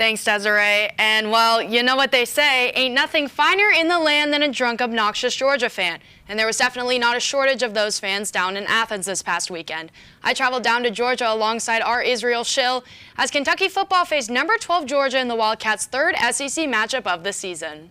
Thanks, Desiree. And well, you know what they say, ain't nothing finer in the land than a drunk, obnoxious Georgia fan. And there was definitely not a shortage of those fans down in Athens this past weekend. I traveled down to Georgia alongside our Israel Shill as Kentucky football faced number 12 Georgia in the Wildcats' third SEC matchup of the season.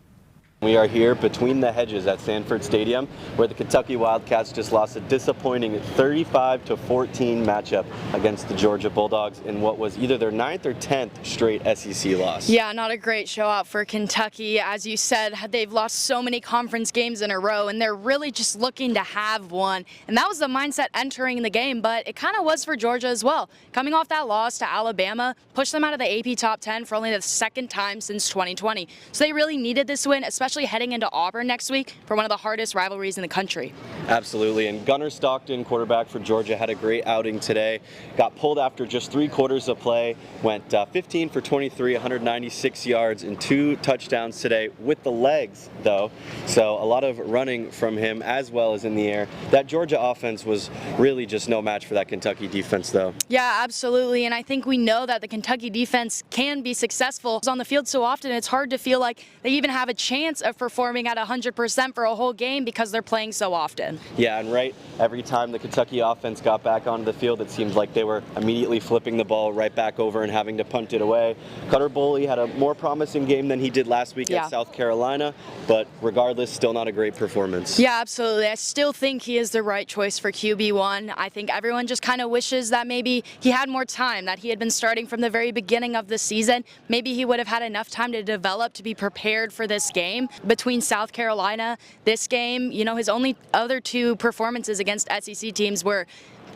We are here between the hedges at Sanford Stadium, where the Kentucky Wildcats just lost a disappointing 35-14 matchup against the Georgia Bulldogs in what was either their 9th or 10th straight SEC loss. Yeah, not a great show out for Kentucky. As you said, they've lost so many conference games in a row, and they're really just looking to have one. And that was the mindset entering the game, but it kind of was for Georgia as well. Coming off that loss to Alabama, pushed them out of the AP top 10 for only the second time since 2020. So they really needed this win, especially heading into Auburn next week for one of the hardest rivalries in the country. Absolutely, and Gunnar Stockton, quarterback for Georgia, had a great outing today. Got pulled after just 3 quarters of play, went 15 for 23, 196 yards and 2 touchdowns today with the legs, though. So a lot of running from him as well as in the air. That Georgia offense was really just no match for that Kentucky defense, though. Yeah, absolutely, and I think we know that the Kentucky defense can be successful. It's on the field so often, it's hard to feel like they even have a chance of performing at 100% for a whole game because they're playing so often. Yeah, and right every time the Kentucky offense got back onto the field, it seemed like they were immediately flipping the ball right back over and having to punt it away. Cutter Boley had a more promising game than he did last week at South Carolina, but regardless, still not a great performance. Yeah, absolutely. I still think he is the right choice for QB1. I think everyone just kind of wishes that maybe he had more time, that he had been starting from the very beginning of the season. Maybe he would have had enough time to develop to be prepared for this game. Between South Carolina, this game, you know, his only other 2 performances against SEC teams were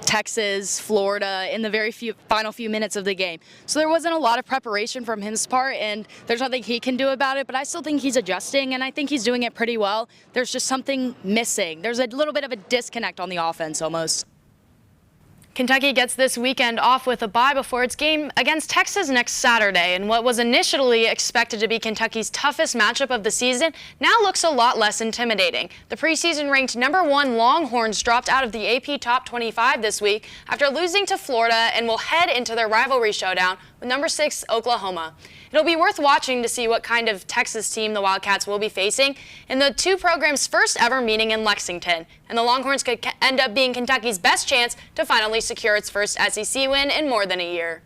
Texas, Florida in the final few minutes of the game. So there wasn't a lot of preparation from his part, and there's nothing he can do about it, but I still think he's adjusting, and I think he's doing it pretty well. There's just something missing. There's a little bit of a disconnect on the offense almost. Kentucky gets this weekend off with a bye before its game against Texas next Saturday, and what was initially expected to be Kentucky's toughest matchup of the season now looks a lot less intimidating. The preseason ranked number 1 Longhorns dropped out of the AP Top 25 this week after losing to Florida and will head into their rivalry showdown with number 6 Oklahoma. It'll be worth watching to see what kind of Texas team the Wildcats will be facing in the 2 programs' first ever meeting in Lexington, and the Longhorns could end up being Kentucky's best chance to finally secure its first SEC win in more than a year.